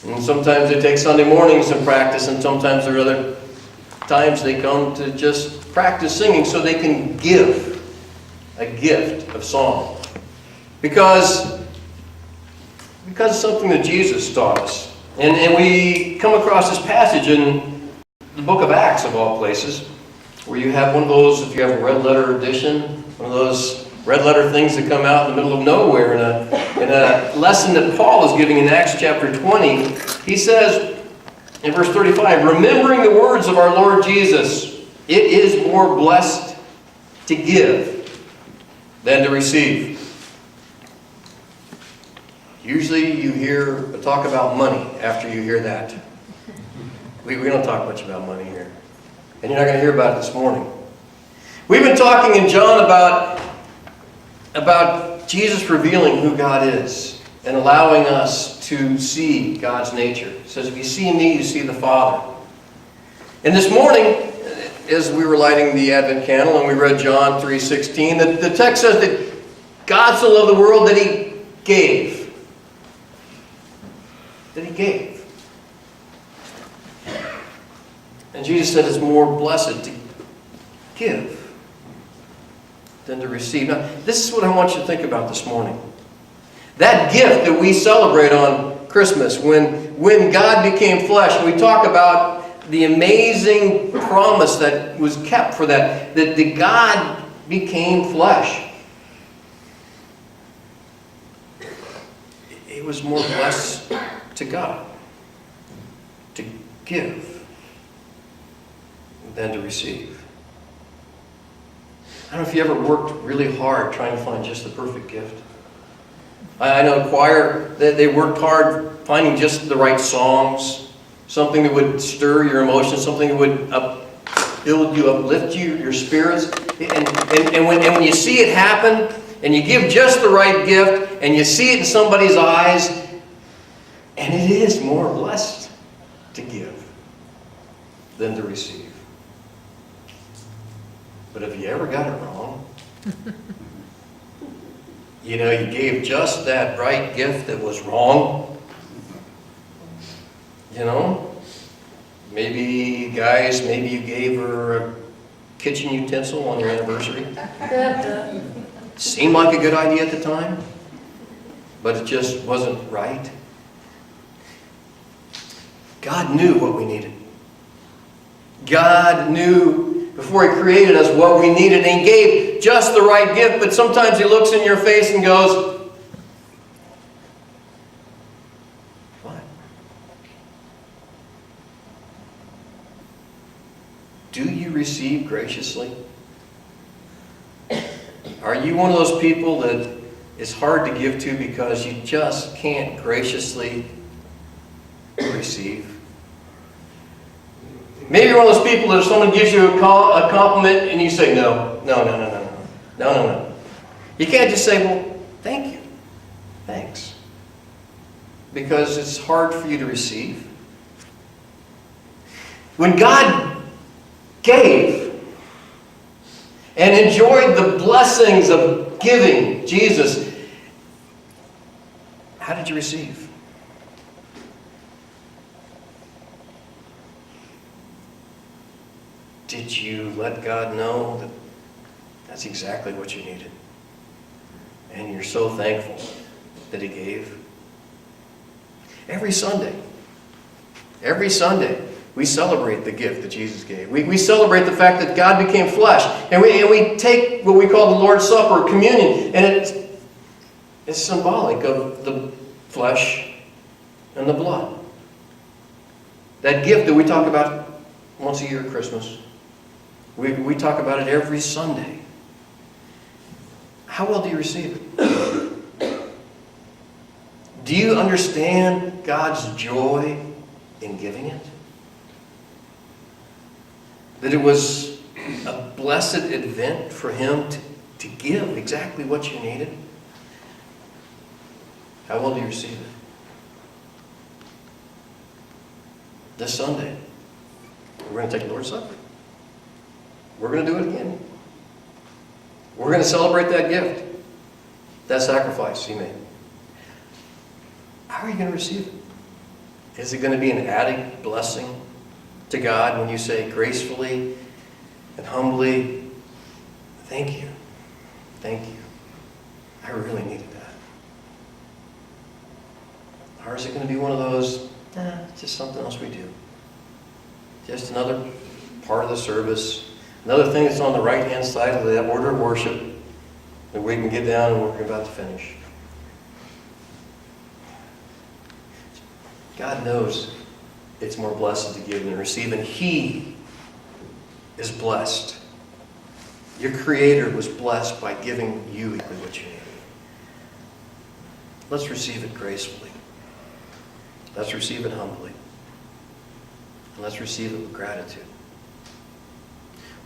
And sometimes they take Sunday mornings and practice, and sometimes there are other times they come to just practice singing so they can give a gift of song. Because it's something that Jesus taught us. And we come across this passage in the book of Acts, of all places, where you have one of those, if you have a red letter edition, one of those red letter things that come out in the middle of nowhere in a lesson that Paul is giving in Acts chapter 20. He says in verse 35, remembering the words of our Lord Jesus, it is more blessed to give than to receive. Usually you hear a talk about money after you hear that. We don't talk much about money here. And you're not going to hear about it this morning. We've been talking in John about Jesus revealing who God is and allowing us to see God's nature. It says, if you see me, you see the Father. And this morning, as we were lighting the Advent candle and we read John 3:16, the text says that God so loved the world that He gave. That He gave. And Jesus said it's more blessed to give than to receive. Now, this is what I want you to think about this morning. That gift that we celebrate on Christmas, when God became flesh, and we talk about the amazing promise that was kept for that God became flesh. It was more blessed to God to give than to receive. I don't know if you ever worked really hard trying to find just the perfect gift. I know choir, they worked hard finding just the right songs, something that would stir your emotions, something that would build you, uplift you, your spirits. And when you see it happen, and you give just the right gift, and you see it in somebody's eyes, and it is more blessed to give than to receive. But have you ever got it wrong? You know, you gave just that right gift that was wrong. You know? Maybe, guys, maybe you gave her a kitchen utensil on your anniversary. Seemed like a good idea at the time, but it just wasn't right. God knew what we needed. God knew before He created us what we needed, and He gave just the right gift, but sometimes He looks in your face and goes, what? Do you receive graciously? Are you one of those people that is hard to give to because you just can't graciously receive? Maybe you're one of those people that if someone gives you a compliment and you say, no. You can't just say, well, thank you. Thanks. Because it's hard for you to receive. When God gave and enjoyed the blessings of giving Jesus, how did you receive? Did you let God know that that's exactly what you needed? And you're so thankful that He gave? Every Sunday, we celebrate the gift that Jesus gave. We celebrate the fact that God became flesh. And we take what we call the Lord's Supper, communion, and it's symbolic of the flesh and the blood. That gift that we talk about once a year at Christmas. We talk about it every Sunday. How well do you receive it? Do you understand God's joy in giving it? That it was a blessed event for Him to give exactly what you needed? How well do you receive it? This Sunday, we're going to take the Lord's Supper. We're going to do it again. We're going to celebrate that gift, that sacrifice He made. How are you going to receive it? Is it going to be an added blessing to God when you say gracefully and humbly, thank you, thank you. I really needed that. Or is it going to be one of those, it's just something else we do. Just another part of the service. Another thing that's on the right-hand side of that order of worship that we can get down and we're about to finish. God knows it's more blessed to give than receive, and He is blessed. Your Creator was blessed by giving you what you need. Let's receive it gracefully. Let's receive it humbly. And let's receive it with gratitude.